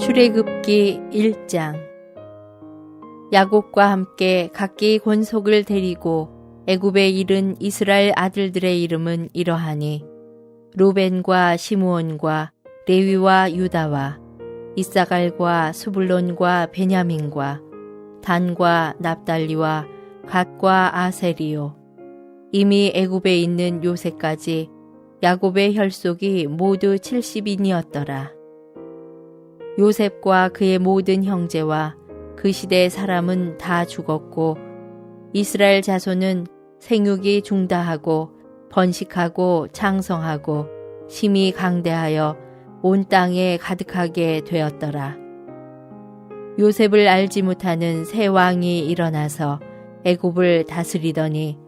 출애굽기 1장. 야곱과 함께 각기 권속을 데리고 애굽에 이른 이스라엘 아들들의 이름은 이러하니 루벤과 시므온과 레위와 유다와 이사갈과 스불론과 베냐민과 단과 납달리와 갓과 아셀이요. 이미 애굽에 있는 요새까지 야곱의 혈속이 모두 70인이었더라. 요셉과 그의 모든 형제와 그 시대의 사람은 다 죽었고 이스라엘 자손은 생육이 중다하고 번식하고 창성하고 심히 강대하여 온 땅에 가득하게 되었더라. 요셉을 알지 못하는 새 왕이 일어나서 애굽을 다스리더니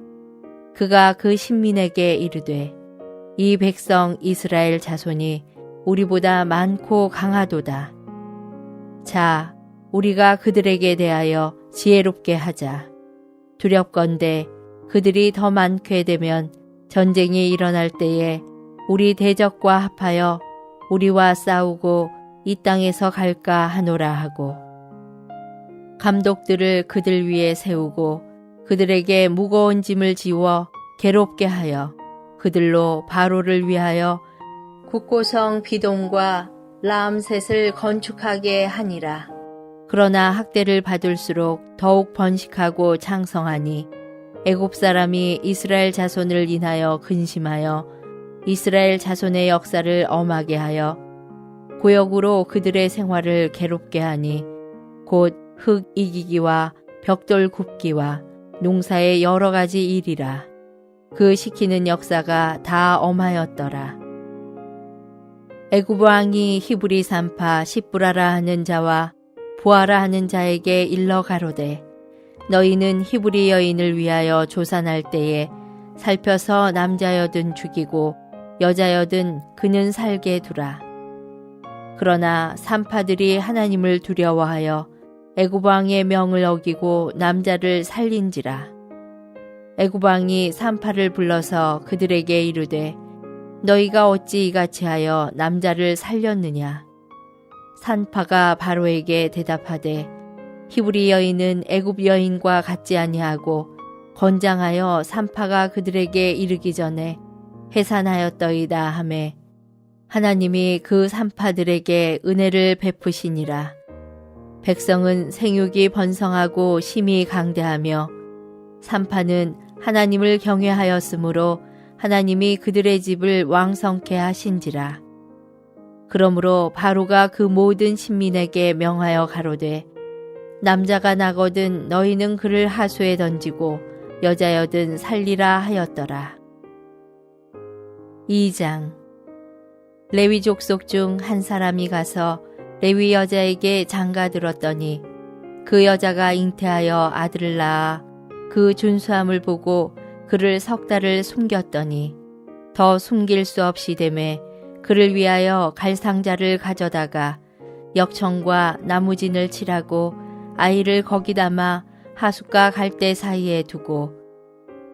그가 그 신민에게 이르되 이 백성 이스라엘 자손이 우리보다 많고 강하도다. 자, 우리가 그들에게 대하여 지혜롭게 하자. 두렵건대 그들이 더 많게 되면 전쟁이 일어날 때에 우리 대적과 합하여 우리와 싸우고 이 땅에서 갈까 하노라 하고 감독들을 그들 위에 세우고 그들에게 무거운 짐을 지워 괴롭게 하여 그들로 바로를 위하여 국고성 비동과 라암셋을 건축하게 하니라. 그러나 학대를 받을수록 더욱 번식하고 창성하니 애굽 사람이 이스라엘 자손을 인하여 근심하여 이스라엘 자손의 역사를 엄하게 하여 고역으로 그들의 생활을 괴롭게 하니 곧 흙 이기기와 벽돌 굽기와 농사의 여러 가지 일이라. 그 시키는 역사가 다 엄하였더라. 애굽 왕이 히브리 산파 시브라라 하는 자와 부하라 하는 자에게 일러 가로되 너희는 히브리 여인을 위하여 조산할 때에 살펴서 남자여든 죽이고 여자여든 그는 살게 두라. 그러나 산파들이 하나님을 두려워하여 애굽 왕의 명을 어기고 남자를 살린지라. 애굽 왕이 산파를 불러서 그들에게 이르되 너희가 어찌 이같이 하여 남자를 살렸느냐. 산파가 바로에게 대답하되 히브리 여인은 애굽 여인과 같지 아니하고 건장하여 산파가 그들에게 이르기 전에 해산하였더이다 하매 하나님이 그 산파들에게 은혜를 베푸시니라. 백성은 생육이 번성하고 심히 강대하며 산파는 하나님을 경외하였으므로 하나님이 그들의 집을 왕성케 하신지라. 그러므로 바로가 그 모든 신민에게 명하여 가로되 남자가 나거든 너희는 그를 하수에 던지고 여자여든 살리라 하였더라. 2장. 레위 족속 중 한 사람이 가서 레위 여자에게 장가들었더니 그 여자가 잉태하여 아들을 낳아 그 준수함을 보고 그를 3달을 숨겼더니 더 숨길 수 없이 되매 그를 위하여 갈상자를 가져다가 역청과 나무진을 칠하고 아이를 거기 담아 하숫과 갈대 사이에 두고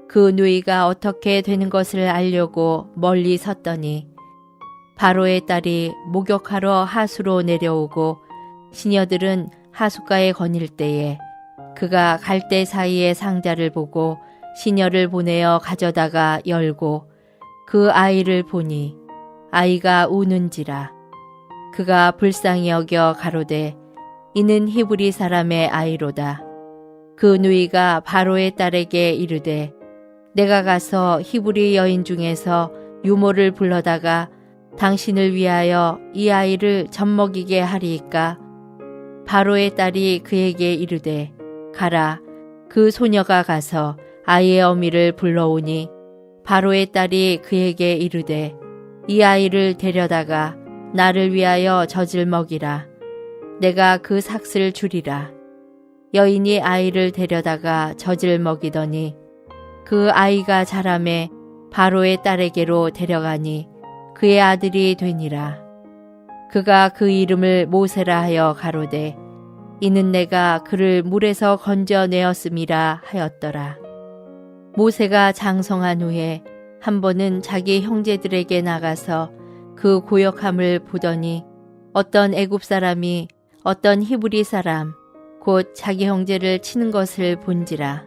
그 누이가 어떻게 되는 것을 알려고 멀리 섰더니 바로의 딸이 목욕하러 하수로 내려오고 시녀들은 하숫가에 거닐 때에 그가 갈대 사이의 상자를 보고 시녀를 보내어 가져다가 열고 그 아이를 보니 아이가 우는지라. 그가 불쌍히 여겨 가로되 이는 히브리 사람의 아이로다. 그 누이가 바로의 딸에게 이르되 내가 가서 히브리 여인 중에서 유모를 불러다가 당신을 위하여 이 아이를 젖먹이게 하리이까. 바로의 딸이 그에게 이르되 가라. 그 소녀가 가서 아이의 어미를 불러오니 바로의 딸이 그에게 이르되 이 아이를 데려다가 나를 위하여 젖을 먹이라. 내가 그 삭슬 주리라. 여인이 아이를 데려다가 젖을 먹이더니 그 아이가 자라매 바로의 딸에게로 데려가니 그의 아들이 되니라. 그가 그 이름을 모세라 하여 가로되 이는 내가 그를 물에서 건져내었음이라 하였더라. 모세가 장성한 후에 한 번은 자기 형제들에게 나가서 그 고역함을 보더니 어떤 애굽 사람이 어떤 히브리 사람 곧 자기 형제를 치는 것을 본지라.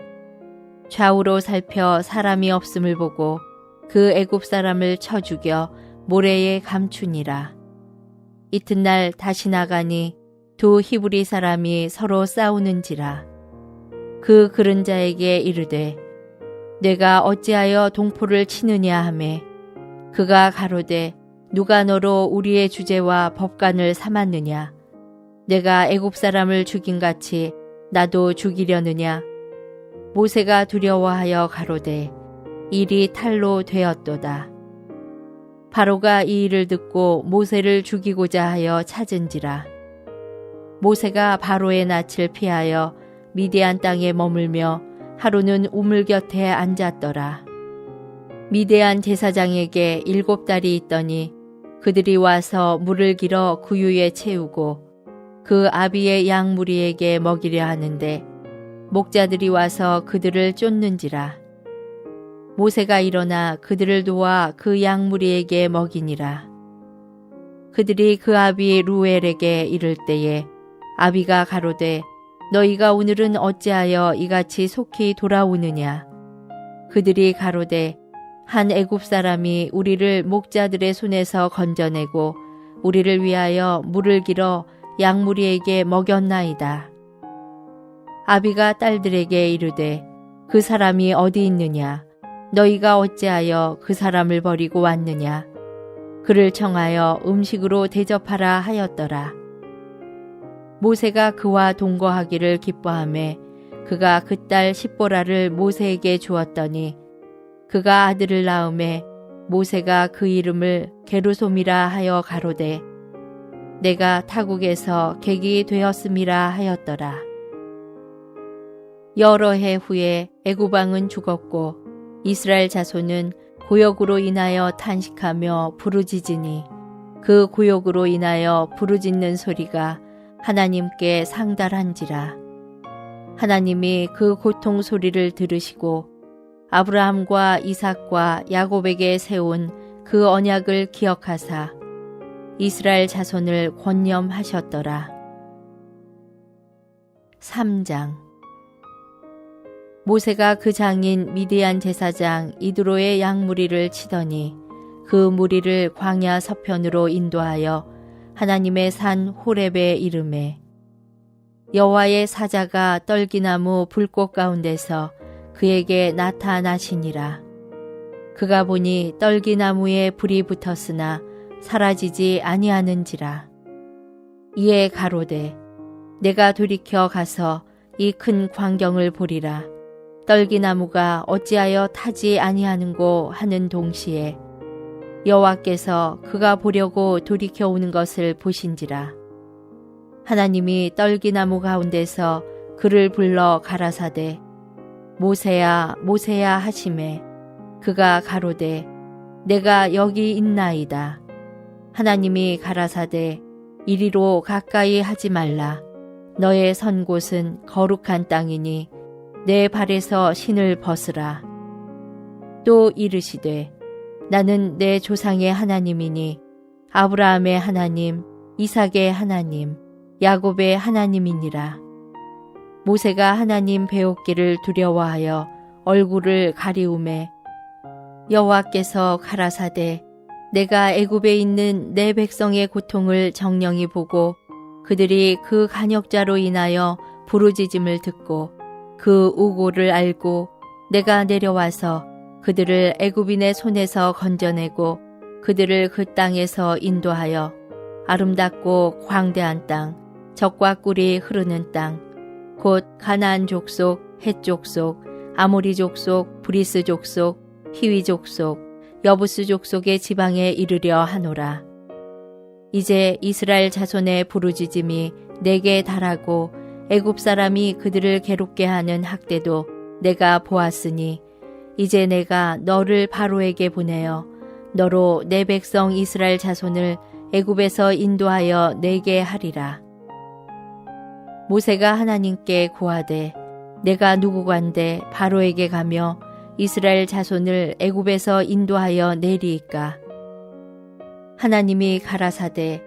좌우로 살펴 사람이 없음을 보고 그 애굽 사람을 쳐 죽여 모래에 감추니라. 이튿날 다시 나가니 두 히브리 사람이 서로 싸우는지라. 그 그른 자에게 이르되 내가 어찌하여 동포를 치느냐 하매 그가 가로되 누가 너로 우리의 주제와 법관을 삼았느냐. 내가 애굽 사람을 죽인 같이 나도 죽이려느냐. 모세가 두려워하여 가로되 일이 탈로 되었도다. 바로가 이 일을 듣고 모세를 죽이고자 하여 찾은지라. 모세가 바로의 낯을 피하여 미디안 땅에 머물며 하루는 우물 곁에 앉았더라. 미디안 제사장에게 7달이 있더니 그들이 와서 물을 길어 구유에 채우고 그 아비의 양 무리에게 먹이려 하는데 목자들이 와서 그들을 쫓는지라. 모세가 일어나 그들을 도와 그 양 무리에게 먹이니라. 그들이 그 아비 루엘에게 이를 때에 아비가 가로되 너희가 오늘은 어찌하여 이같이 속히 돌아오느냐. 그들이 가로되 한 애굽 사람이 우리를 목자들의 손에서 건져내고 우리를 위하여 물을 길어 양무리에게 먹였나이다. 아비가 딸들에게 이르되 그 사람이 어디 있느냐. 너희가 어찌하여 그 사람을 버리고 왔느냐. 그를 청하여 음식으로 대접하라 하였더라. 모세가 그와 동거하기를 기뻐하매 그가 그 딸 십보라를 모세에게 주었더니 그가 아들을 낳음에 모세가 그 이름을 게르솜이라 하여 가로되 내가 타국에서 객이 되었음이라 하였더라. 여러 해 후에 애굽 왕은 죽었고 이스라엘 자손은 고역으로 인하여 탄식하며 부르짖으니 그 고역으로 인하여 부르짖는 소리가 하나님께 상달한지라. 하나님이 그 고통 소리를 들으시고 아브라함과 이삭과 야곱에게 세운 그 언약을 기억하사 이스라엘 자손을 권념하셨더라. 3장. 모세가 그 장인 미디안 제사장 이드로의 양 무리를 치더니 그 무리를 광야 서편으로 인도하여 하나님의 산 호렙에 이르매 여호와의 사자가 떨기나무 불꽃 가운데서 그에게 나타나시니라. 그가 보니 떨기나무에 불이 붙었으나 사라지지 아니하는지라. 이에 가로되 내가 돌이켜 가서 이 큰 광경을 보리라. 떨기나무가 어찌하여 타지 아니하는고 하는 동시에 여호와께서 그가 보려고 돌이켜 오는 것을 보신지라. 하나님이 떨기나무 가운데서 그를 불러 가라사대 모세야 모세야 하시매 그가 가로되 내가 여기 있나이다. 하나님이 가라사대 이리로 가까이 하지 말라. 너의 선 곳은 거룩한 땅이니 내 발에서 신을 벗으라. 또 이르시되 나는 내 조상의 하나님이니 아브라함의 하나님, 이삭의 하나님, 야곱의 하나님이니라. 모세가 하나님 배웠기를 두려워하여 얼굴을 가리우매 여호와께서 가라사대 내가 애굽에 있는 내 백성의 고통을 정령히 보고 그들이 그 간역자로 인하여 부르짖음을 듣고 그 우고를 알고 내가 내려와서 그들을 애굽인의 손에서 건져내고 그들을 그 땅에서 인도하여 아름답고 광대한 땅, 젖과 꿀이 흐르는 땅, 곧 가나안 족속, 헷 족속, 아모리 족속, 브리스 족속, 히위 족속, 여부스 족속의 지방에 이르려 하노라. 이제 이스라엘 자손의 부르짖음이 내게 달하고 애굽 사람이 그들을 괴롭게 하는 학대도 내가 보았으니 이제 내가 너를 바로에게 보내어 너로 내 백성 이스라엘 자손을 애굽에서 인도하여 내게 하리라. 모세가 하나님께 고하되 내가 누구간데 바로에게 가며 이스라엘 자손을 애굽에서 인도하여 내리이까. 하나님이 가라사대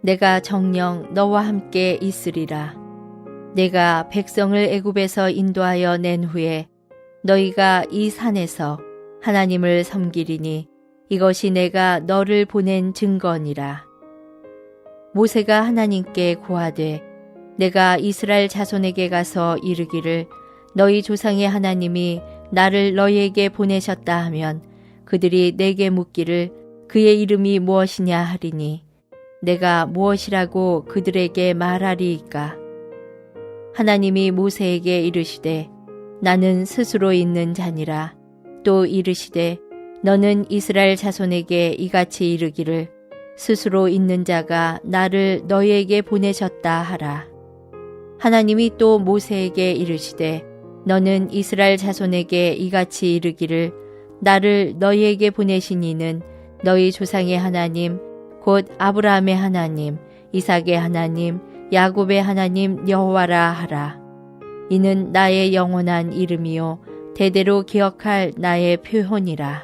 내가 정녕 너와 함께 있으리라. 내가 백성을 애굽에서 인도하여 낸 후에 너희가 이 산에서 하나님을 섬기리니 이것이 내가 너를 보낸 증거니라. 모세가 하나님께 고하되 내가 이스라엘 자손에게 가서 이르기를 너희 조상의 하나님이 나를 너희에게 보내셨다 하면 그들이 내게 묻기를 그의 이름이 무엇이냐 하리니 내가 무엇이라고 그들에게 말하리이까. 하나님이 모세에게 이르시되 나는 스스로 있는 자니라. 또 이르시되 너는 이스라엘 자손에게 이같이 이르기를 스스로 있는 자가 나를 너희에게 보내셨다 하라. 하나님이 또 모세에게 이르시되 너는 이스라엘 자손에게 이같이 이르기를 나를 너희에게 보내신 이는 너희 조상의 하나님 곧 아브라함의 하나님 이삭의 하나님 야곱의 하나님 여호와라 하라. 이는 나의 영원한 이름이요 대대로 기억할 나의 표현이라.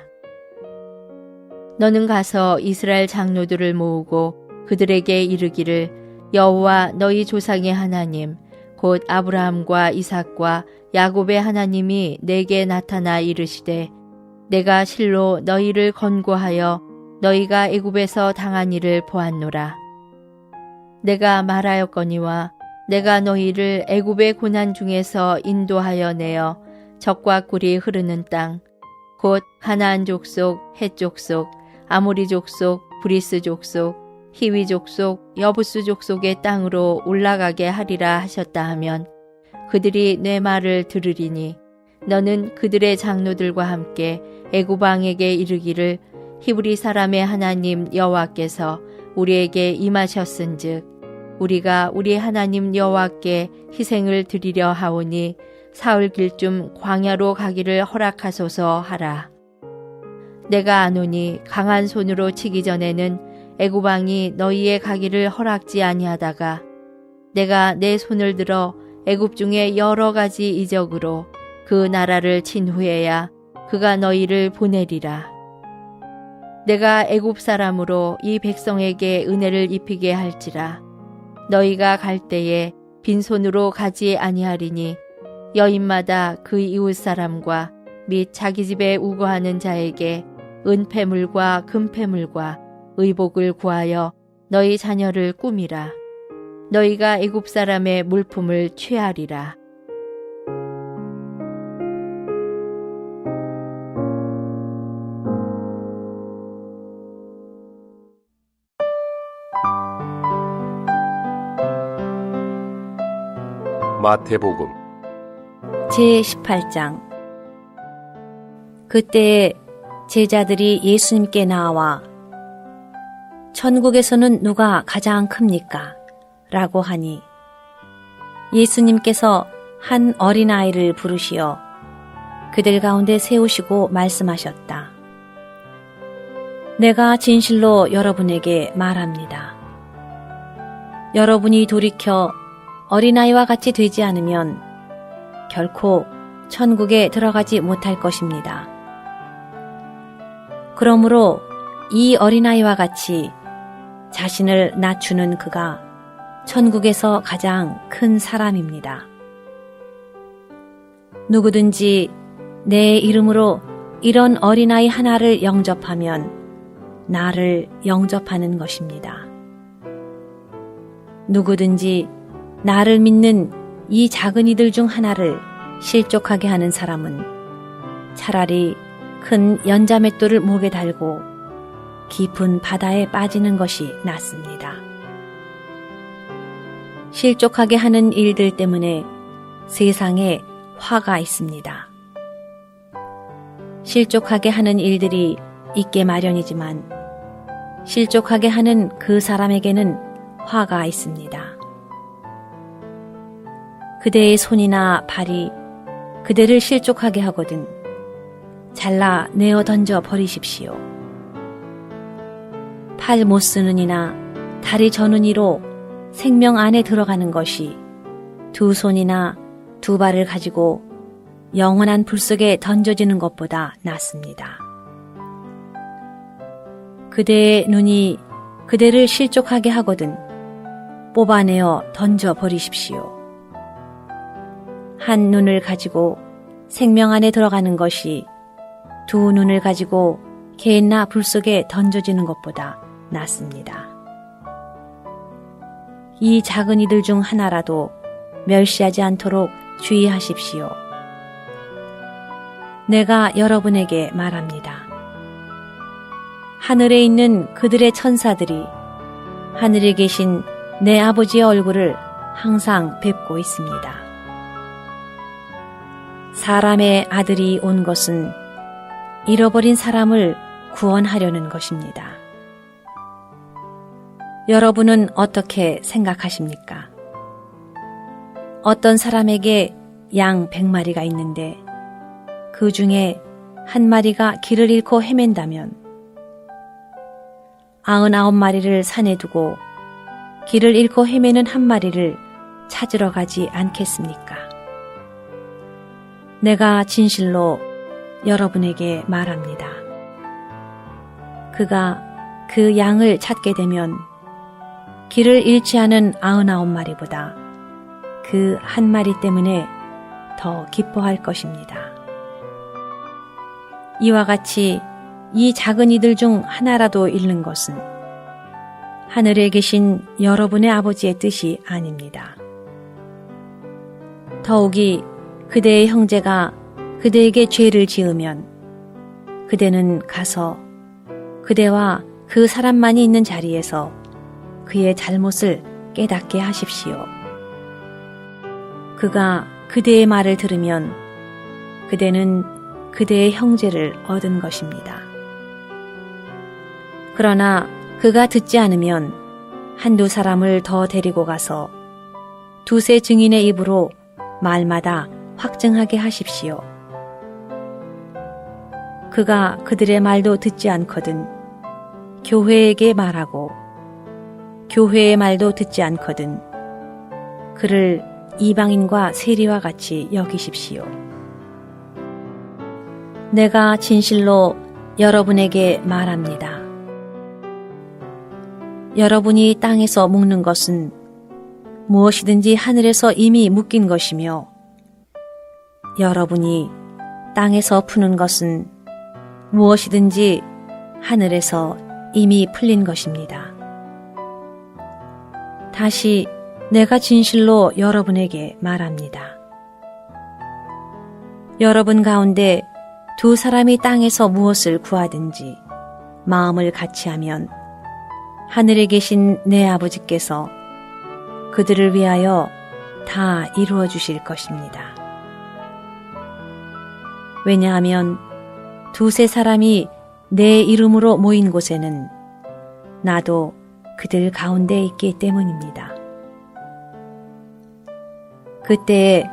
너는 가서 이스라엘 장로들을 모으고 그들에게 이르기를 여호와 너희 조상의 하나님 곧 아브라함과 이삭과 야곱의 하나님이 내게 나타나 이르시되 내가 실로 너희를 건고하여 너희가 애굽에서 당한 일을 보았노라. 내가 말하였거니와 내가 너희를 애굽의 고난 중에서 인도하여 내어 젖과 꿀이 흐르는 땅 곧 가나안 족속, 헷 족속, 아모리 족속, 브리스 족속, 히위 족속, 여부스 족속의 땅으로 올라가게 하리라 하셨다 하면 그들이 내 말을 들으리니 너는 그들의 장로들과 함께 애굽 왕에게 이르기를 히브리 사람의 하나님 여호와께서 우리에게 임하셨은즉 우리가 우리 하나님 여호와께 희생을 드리려 하오니 사흘 길쯤 광야로 가기를 허락하소서 하라. 내가 아노니 강한 손으로 치기 전에는 애굽 왕이 너희의 가기를 허락지 아니하다가 내가 내 손을 들어 애굽 중에 여러 가지 이적으로 그 나라를 친 후에야 그가 너희를 보내리라. 내가 애굽 사람으로 이 백성에게 은혜를 입히게 할지라. 너희가 갈 때에 빈손으로 가지 아니하리니 여인마다 그 이웃 사람과 및 자기 집에 우거하는 자에게 은폐물과 금폐물과 의복을 구하여 너희 자녀를 꾸미라. 너희가 애굽 사람의 물품을 취하리라. 마태복음 제18장. 그때에 제자들이 예수님께 나와 천국에서는 누가 가장 큽니까? 라고 하니 예수님께서 한 어린아이를 부르시어 그들 가운데 세우시고 말씀하셨다. 내가 진실로 여러분에게 말합니다. 여러분이 돌이켜 어린아이와 같이 되지 않으면 결코 천국에 들어가지 못할 것입니다. 그러므로 이 어린아이와 같이 자신을 낮추는 그가 천국에서 가장 큰 사람입니다. 누구든지 내 이름으로 이런 어린아이 하나를 영접하면 나를 영접하는 것입니다. 누구든지 나를 믿는 이 작은 이들 중 하나를 실족하게 하는 사람은 차라리 큰 연자맷돌을 목에 달고 깊은 바다에 빠지는 것이 낫습니다. 실족하게 하는 일들 때문에 세상에 화가 있습니다. 실족하게 하는 일들이 있게 마련이지만 실족하게 하는 그 사람에게는 화가 있습니다. 그대의 손이나 발이 그대를 실족하게 하거든 잘라 내어 던져 버리십시오. 팔 못 쓰는 이나 다리 저는 이로 생명 안에 들어가는 것이 두 손이나 두 발을 가지고 영원한 불 속에 던져지는 것보다 낫습니다. 그대의 눈이 그대를 실족하게 하거든 뽑아내어 던져 버리십시오. 한 눈을 가지고 생명 안에 들어가는 것이 두 눈을 가지고 개나 불 속에 던져지는 것보다 낫습니다. 이 작은 이들 중 하나라도 멸시하지 않도록 주의하십시오. 내가 여러분에게 말합니다. 하늘에 있는 그들의 천사들이 하늘에 계신 내 아버지의 얼굴을 항상 뵙고 있습니다. 사람의 아들이 온 것은 잃어버린 사람을 구원하려는 것입니다. 여러분은 어떻게 생각하십니까? 어떤 사람에게 양 100마리가 있는데 그 중에 한 마리가 길을 잃고 헤맨다면 99마리를 산에 두고 길을 잃고 헤매는 한 마리를 찾으러 가지 않겠습니까? 내가 진실로 여러분에게 말합니다. 그가 그 양을 찾게 되면 길을 잃지 않은 99마리보다 그 한 마리 때문에 더 기뻐할 것입니다. 이와 같이 이 작은 이들 중 하나라도 잃는 것은 하늘에 계신 여러분의 아버지의 뜻이 아닙니다. 더욱이 그대의 형제가 그대에게 죄를 지으면 그대는 가서 그대와 그 사람만이 있는 자리에서 그의 잘못을 깨닫게 하십시오. 그가 그대의 말을 들으면 그대는 그대의 형제를 얻은 것입니다. 그러나 그가 듣지 않으면 한두 사람을 더 데리고 가서 두세 증인의 입으로 말마다 확증하게 하십시오. 그가 그들의 말도 듣지 않거든 교회에게 말하고 교회의 말도 듣지 않거든 그를 이방인과 세리와 같이 여기십시오. 내가 진실로 여러분에게 말합니다. 여러분이 땅에서 묶는 것은 무엇이든지 하늘에서 이미 묶인 것이며 여러분이 땅에서 푸는 것은 무엇이든지 하늘에서 이미 풀린 것입니다. 다시 내가 진실로 여러분에게 말합니다. 여러분 가운데 두 사람이 땅에서 무엇을 구하든지 마음을 같이 하면 하늘에 계신 내 아버지께서 그들을 위하여 다 이루어 주실 것입니다. 왜냐하면 두세 사람이 내 이름으로 모인 곳에는 나도 그들 가운데 있기 때문입니다. 그때에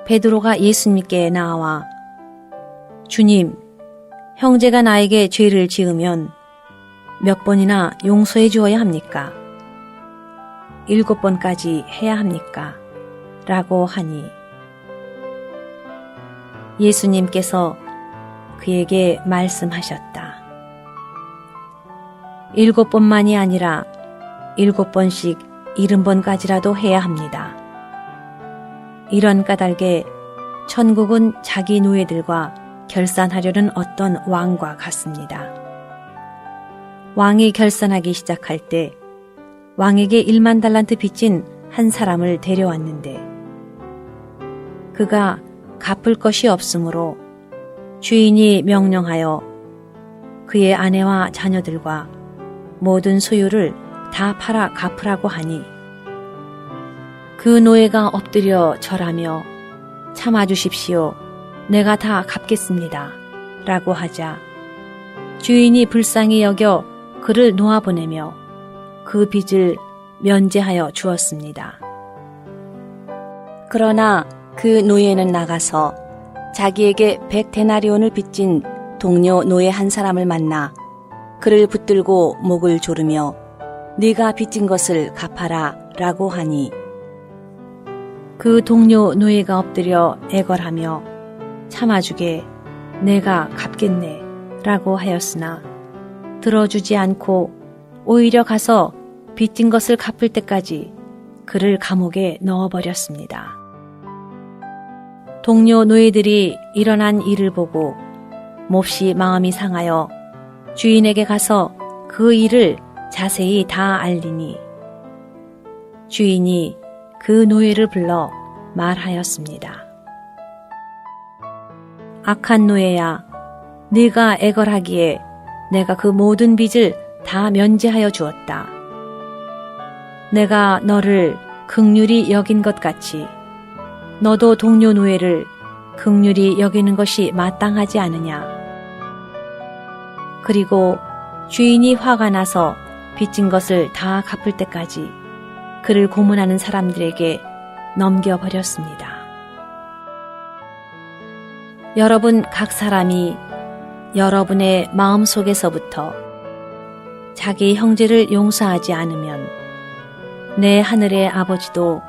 베드로가 예수님께 나와 주님, 형제가 나에게 죄를 지으면 몇 번이나 용서해 주어야 합니까? 7번까지 해야 합니까? 라고 하니 예수님께서 그에게 말씀하셨다. 7번만이 아니라 7번씩 70번까지라도 해야 합니다. 이런 까닭에 천국은 자기 노예들과 결산하려는 어떤 왕과 같습니다. 왕이 결산하기 시작할 때 왕에게 1만 달란트 빚진 한 사람을 데려왔는데 그가 갚을 것이 없으므로 주인이 명령하여 그의 아내와 자녀들과 모든 소유를 다 팔아 갚으라고 하니 그 노예가 엎드려 절하며 참아주십시오. 내가 다 갚겠습니다. 라고 하자 주인이 불쌍히 여겨 그를 놓아보내며 그 빚을 면제하여 주었습니다. 그러나 그 노예는 나가서 자기에게 100데나리온을 빚진 동료 노예 한 사람을 만나 그를 붙들고 목을 조르며 네가 빚진 것을 갚아라 라고 하니 그 동료 노예가 엎드려 애걸하며 참아주게 내가 갚겠네 라고 하였으나 들어주지 않고 오히려 가서 빚진 것을 갚을 때까지 그를 감옥에 넣어버렸습니다. 동료 노예들이 일어난 일을 보고 몹시 마음이 상하여 주인에게 가서 그 일을 자세히 다 알리니 주인이 그 노예를 불러 말하였습니다. 악한 노예야, 네가 애걸하기에 내가 그 모든 빚을 다 면제하여 주었다. 내가 너를 긍휼히 여긴 것 같이 너도 동료 노예를 긍휼히 여기는 것이 마땅하지 않으냐. 그리고 주인이 화가 나서 빚진 것을 다 갚을 때까지 그를 고문하는 사람들에게 넘겨버렸습니다. 여러분 각 사람이 여러분의 마음속에서부터 자기 형제를 용서하지 않으면 내 하늘의 아버지도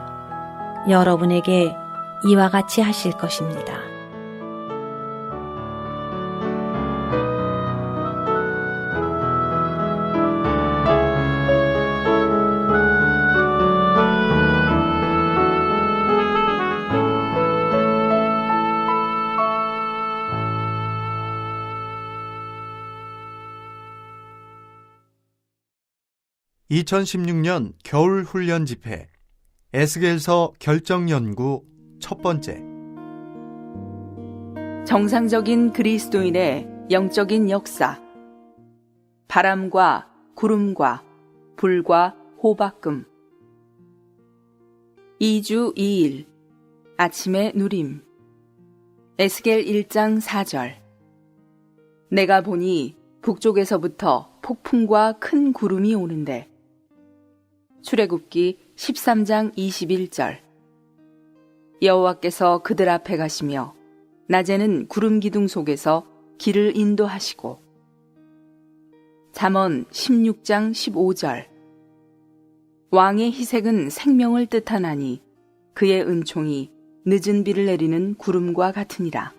여러분에게 이와 같이 하실 것입니다. (2016년) 겨울 훈련 집회 에스겔서 결정 연구 첫 번째. 정상적인 그리스도인의 영적인 역사. 바람과 구름과 불과 호박금. 2주 2일 아침의 누림. 에스겔 1장 4절. 내가 보니 북쪽에서부터 폭풍과 큰 구름이 오는데. 출애굽기 13장 21절. 여호와께서 그들 앞에 가시며 낮에는 구름 기둥 속에서 길을 인도하시고. 잠언 16장 15절. 왕의 희색은 생명을 뜻하나니 그의 은총이 늦은 비를 내리는 구름과 같으니라.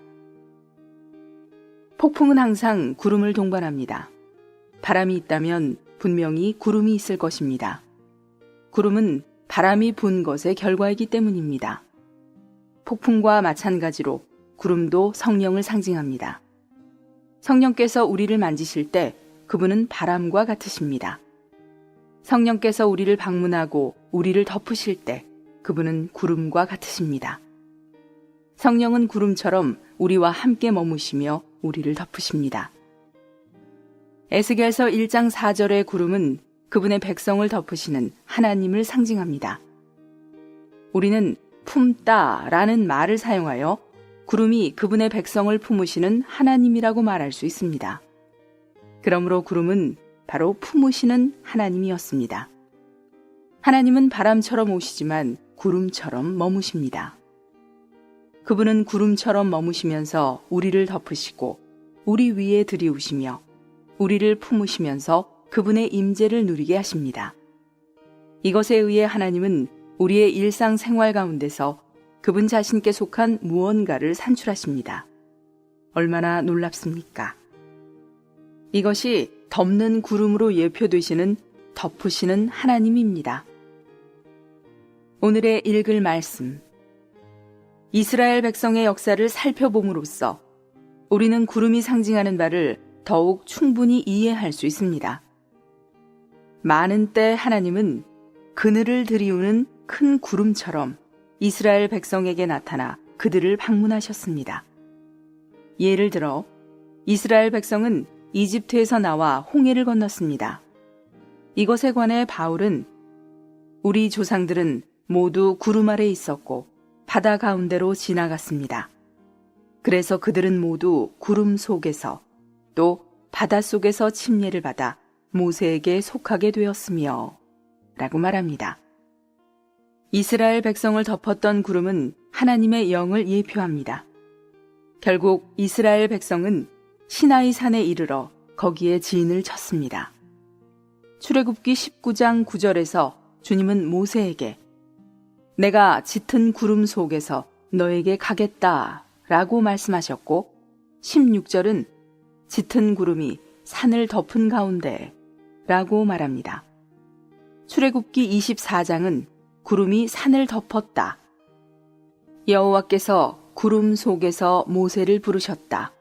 폭풍은 항상 구름을 동반합니다. 바람이 있다면 분명히 구름이 있을 것입니다. 구름은 바람이 분 것의 결과이기 때문입니다. 폭풍과 마찬가지로 구름도 성령을 상징합니다. 성령께서 우리를 만지실 때 그분은 바람과 같으십니다. 성령께서 우리를 방문하고 우리를 덮으실 때 그분은 구름과 같으십니다. 성령은 구름처럼 우리와 함께 머무시며 우리를 덮으십니다. 에스겔서 1장 4절의 구름은 그분의 백성을 덮으시는 하나님을 상징합니다. 우리는 품다라는 말을 사용하여 구름이 그분의 백성을 품으시는 하나님이라고 말할 수 있습니다. 그러므로 구름은 바로 품으시는 하나님이었습니다. 하나님은 바람처럼 오시지만 구름처럼 머무십니다. 그분은 구름처럼 머무시면서 우리를 덮으시고 우리 위에 들이우시며 우리를 품으시면서 그분의 임재를 누리게 하십니다. 이것에 의해 하나님은 우리의 일상생활 가운데서 그분 자신께 속한 무언가를 산출하십니다. 얼마나 놀랍습니까? 이것이 덮는 구름으로 예표되시는 덮으시는 하나님입니다. 오늘의 읽을 말씀. 이스라엘 백성의 역사를 살펴봄으로써 우리는 구름이 상징하는 바를 더욱 충분히 이해할 수 있습니다. 많은 때 하나님은 그늘을 드리우는 큰 구름처럼 이스라엘 백성에게 나타나 그들을 방문하셨습니다. 예를 들어 이스라엘 백성은 이집트에서 나와 홍해를 건넜습니다. 이것에 관해 바울은 우리 조상들은 모두 구름 아래 있었고 바다 가운데로 지나갔습니다. 그래서 그들은 모두 구름 속에서 또 바다 속에서 침례를 받아 모세에게 속하게 되었으며 라고 말합니다. 이스라엘 백성을 덮었던 구름은 하나님의 영을 예표합니다. 결국 이스라엘 백성은 시나이 산에 이르러 거기에 진을 쳤습니다. 출애굽기 19장 9절에서 주님은 모세에게 내가 짙은 구름 속에서 너에게 가겠다 라고 말씀하셨고 16절은 짙은 구름이 산을 덮은 가운데 라고 말합니다. 출애굽기 24장은 구름이 산을 덮었다. 여호와께서 구름 속에서 모세를 부르셨다.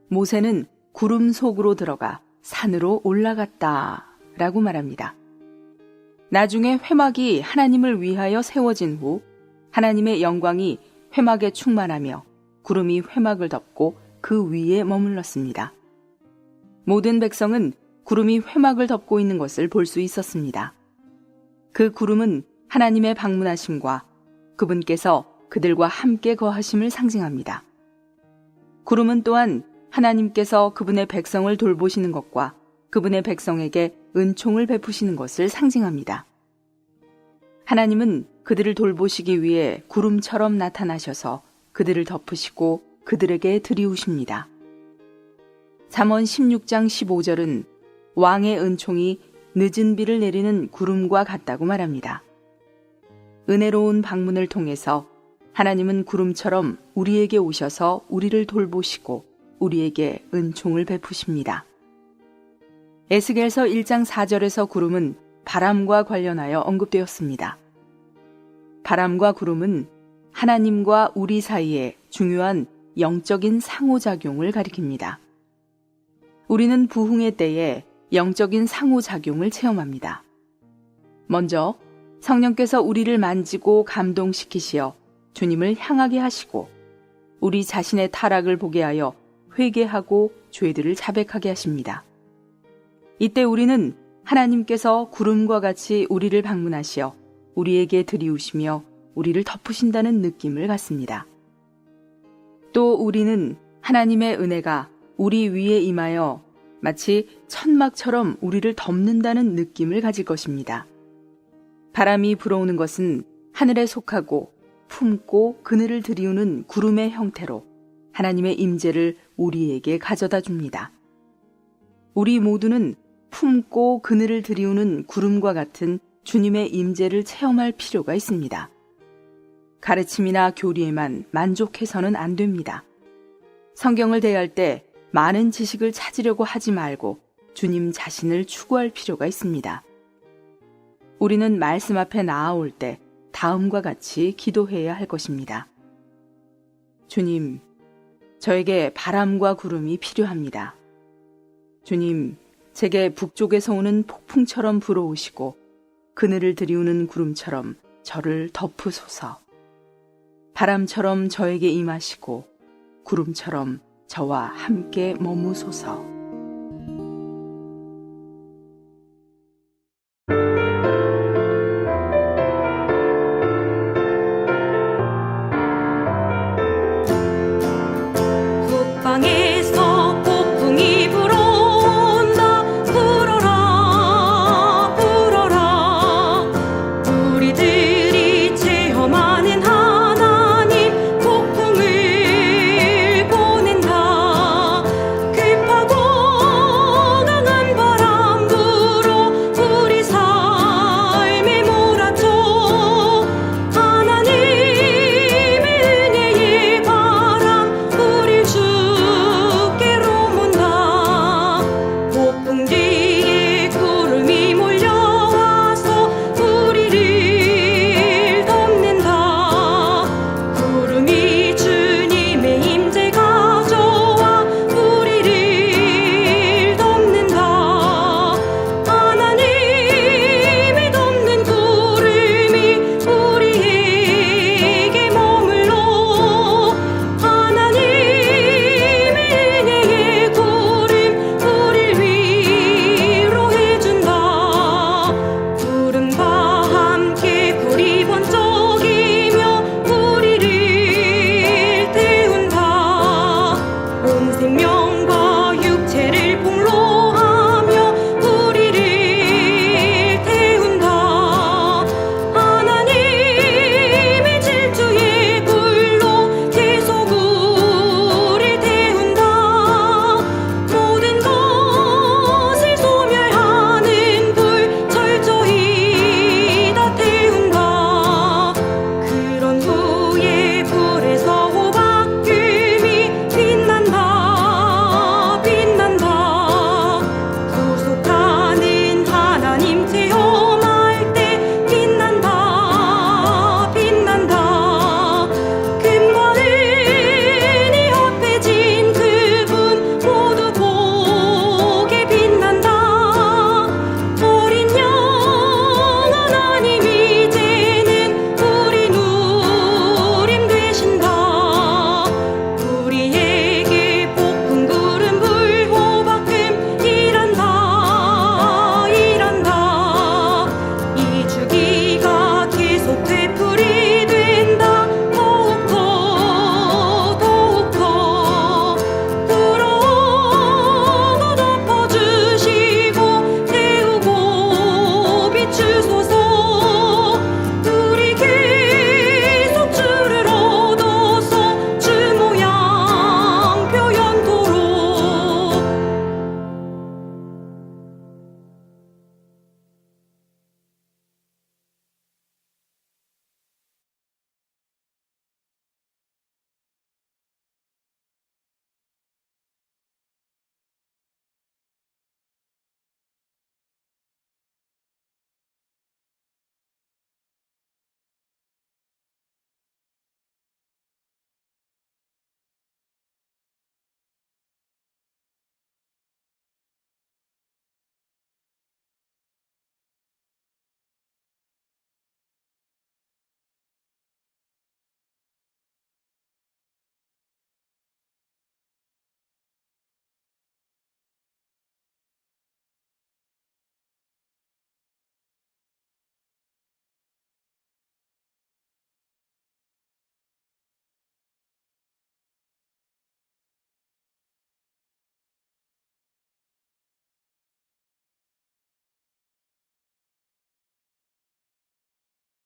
모세는 구름 속으로 들어가 산으로 올라갔다. 라고 말합니다. 나중에 회막이 하나님을 위하여 세워진 후 하나님의 영광이 회막에 충만하며 구름이 회막을 덮고 그 위에 머물렀습니다. 모든 백성은 구름이 회막을 덮고 있는 것을 볼 수 있었습니다. 그 구름은 하나님의 방문하심과 그분께서 그들과 함께 거하심을 상징합니다. 구름은 또한 하나님께서 그분의 백성을 돌보시는 것과 그분의 백성에게 은총을 베푸시는 것을 상징합니다. 하나님은 그들을 돌보시기 위해 구름처럼 나타나셔서 그들을 덮으시고 그들에게 들이우십니다. 잠언 16장 15절은 왕의 은총이 늦은 비를 내리는 구름과 같다고 말합니다. 은혜로운 방문을 통해서 하나님은 구름처럼 우리에게 오셔서 우리를 돌보시고 우리에게 은총을 베푸십니다. 에스겔서 1장 4절에서 구름은 바람과 관련하여 언급되었습니다. 바람과 구름은 하나님과 우리 사이에 중요한 영적인 상호작용을 가리킵니다. 우리는 부흥의 때에 영적인 상호작용을 체험합니다. 먼저 성령께서 우리를 만지고 감동시키시어 주님을 향하게 하시고 우리 자신의 타락을 보게 하여 회개하고 죄들을 자백하게 하십니다. 이때 우리는 하나님께서 구름과 같이 우리를 방문하시어 우리에게 들이우시며 우리를 덮으신다는 느낌을 갖습니다. 또 우리는 하나님의 은혜가 우리 위에 임하여 마치 천막처럼 우리를 덮는다는 느낌을 가질 것입니다. 바람이 불어오는 것은 하늘에 속하고 품고 그늘을 들이우는 구름의 형태로 하나님의 임재를 우리에게 가져다 줍니다. 우리 모두는 품고 그늘을 들이우는 구름과 같은 주님의 임재를 체험할 필요가 있습니다. 가르침이나 교리에만 만족해서는 안 됩니다. 성경을 대할 때 많은 지식을 찾으려고 하지 말고 주님 자신을 추구할 필요가 있습니다. 우리는 말씀 앞에 나아올 때 다음과 같이 기도해야 할 것입니다. 주님, 저에게 바람과 구름이 필요합니다. 주님, 제게 북쪽에서 오는 폭풍처럼 불어오시고 그늘을 들이우는 구름처럼 저를 덮으소서. 바람처럼 저에게 임하시고 구름처럼 저와 함께 머무소서.